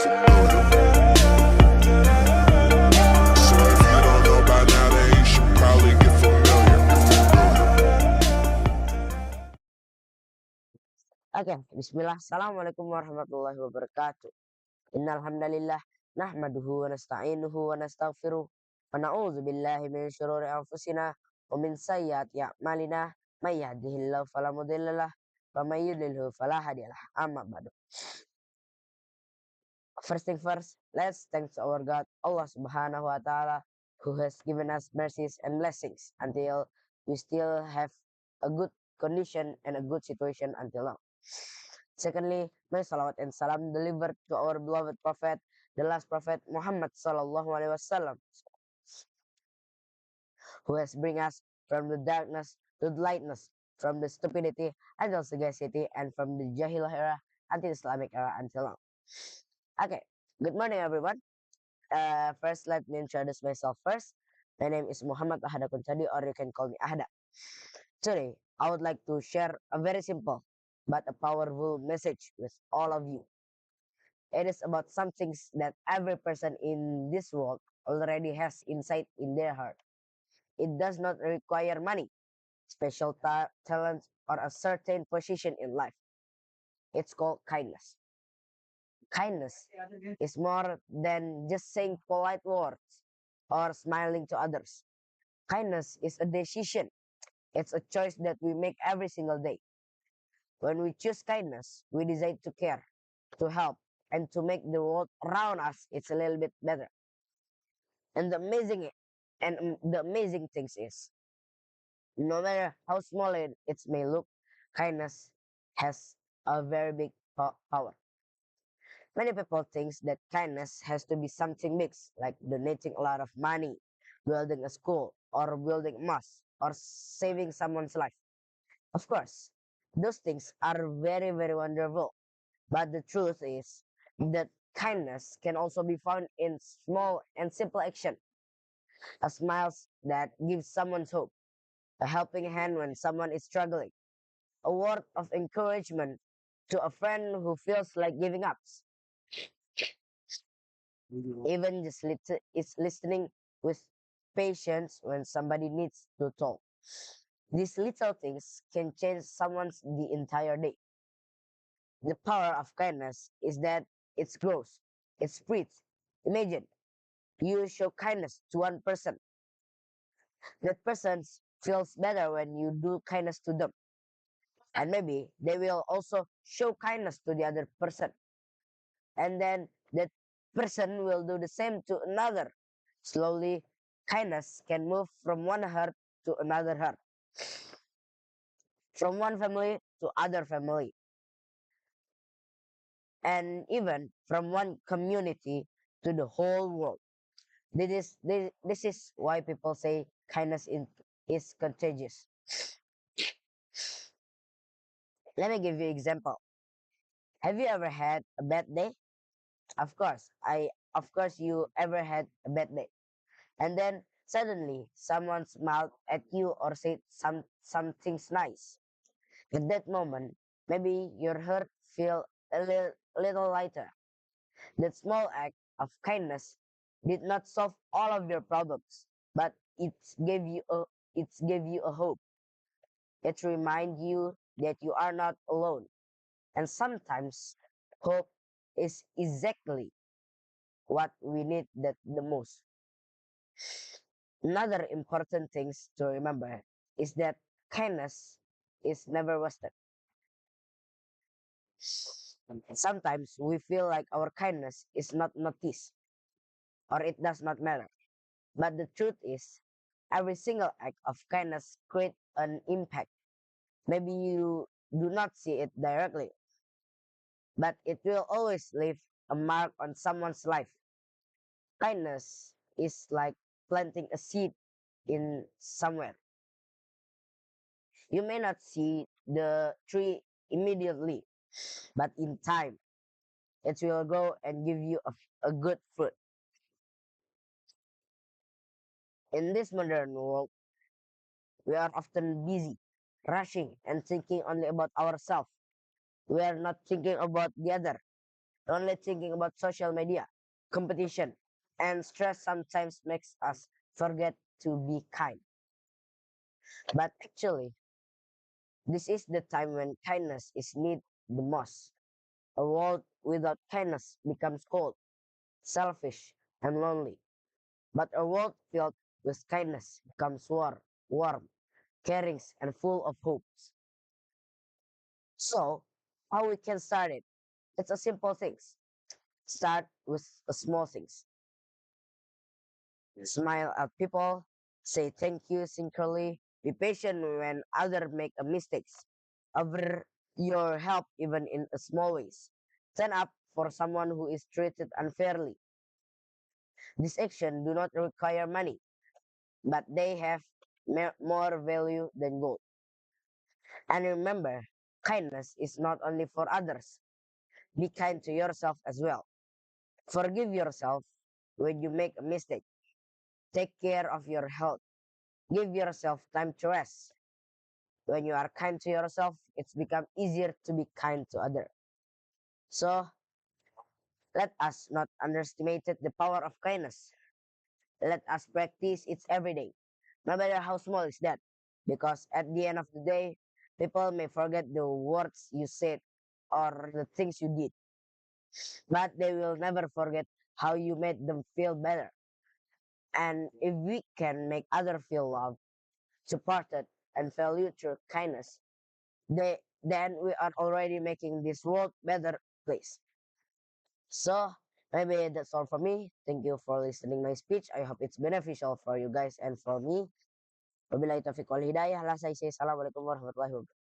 get familiar. So if you don't know by now, then you should probably get familiar. Oke, bismillah. Assalamualaikum warahmatullahi wabarakatuh. Innal hamdalillah nahmaduhu wa nasta'inuhu wa nastaghfiruh wa na'udzu billahi min syururi anfusina wa min sayyiati a'malina may yahdihillahu fala mudhillalah wa may yudlilhu fala hadiyalah. Amma ba'du. First thing first, let's thank our God Allah Subhanahu wa taala who has given us mercies and blessings until we still have a good condition and a good situation until now. Secondly, may salawat and salam delivered to our beloved Prophet, the last Prophet Muhammad Sallallahu Alaihi Wasallam, who has bring us from the darkness to the lightness, from the stupidity until sagacity, and from the Jahiliyyah era until Islamic era until now. Okay, good morning everyone. First, let me introduce myself first. My name is Muhammad Ahada Kuntadi, or you can call me Ahada. Today, I would like to share a very simple but a powerful message with all of you. It is about some things that every person in this world already has inside in their heart. It does not require money, special talent, or a certain position in life. It's called kindness. Kindness is more than just saying polite words or smiling to others. Kindness is a decision. It's a choice that we make every single day. When we choose kindness, we decide to care, to help, and to make the world around us it's a little bit better. And the amazing things is, no matter how small it may look, kindness has a very big power. Many people think that kindness has to be something big, like donating a lot of money, building a school, or building a mosque, or saving someone's life. Of course, those things are very, very wonderful. But the truth is that kindness can also be found in small and simple action. A smile that gives someone hope, a helping hand when someone is struggling, a word of encouragement to a friend who feels like giving up, even just is listening with patience when somebody needs to talk. These little things can change someone's the entire day. The power of kindness is that it grows, it spreads. Imagine you show kindness to one person. That person feels better when you do kindness to them. And maybe they will also show kindness to the other person. And then that person will do the same to another. Slowly, kindness can move from one heart to another heart, from one family to other family, and even from one community to the whole world. This is why people say kindness is contagious. Let me give you an example. Have you ever had a bad day? Of course you ever had a bad day. And then suddenly someone smiled at you or said something's nice. At that moment, maybe your heart feel little lighter. That small act of kindness did not solve all of your problems, but it gave you a hope. It remind you that you are not alone. And sometimes hope is exactly what we need the most. Another important thing to remember is that kindness is never wasted. Sometimes we feel like our kindness is not noticed or it does not matter. But the truth is, every single act of kindness creates an impact. Maybe you do not see it directly, but it will always leave a mark on someone's life. Kindness is like planting a seed in somewhere. You may not see the tree immediately, but in time, it will grow and give you a good fruit. In this modern world, we are often busy, rushing, and thinking only about ourselves. We are not thinking about the other. Only thinking about social media, competition, and stress sometimes makes us forget to be kind. But actually, this is the time when kindness is needed the most. A world without kindness becomes cold, selfish, and lonely. But a world filled with kindness becomes warm, caring, and full of hopes. So, how we can start it? It's a simple things. Start with a small things. Smile at people, say thank you sincerely, be patient when others make a mistakes. Offer your help even in a small ways. Stand up for someone who is treated unfairly. This action do not require money, but they have more value than gold. And remember, kindness is not only for others. Be kind to yourself as well. Forgive yourself when you make a mistake. Take care of your health. Give yourself time to rest. When you are kind to yourself, it's become easier to be kind to others. So let us not underestimate the power of kindness. Let us practice it every day, no matter how small is that. Because at the end of the day, people may forget the words you said or the things you did, but they will never forget how you made them feel better. And if we can make others feel loved, supported, and valued through kindness, then we are already making this world better place. So maybe that's all for me. Thank you for listening my speech. I hope it's beneficial for you guys and for me. Wabillahi taufiq wal hidayah. Last I say assalamualaikum warahmatullahi wabarakatuh.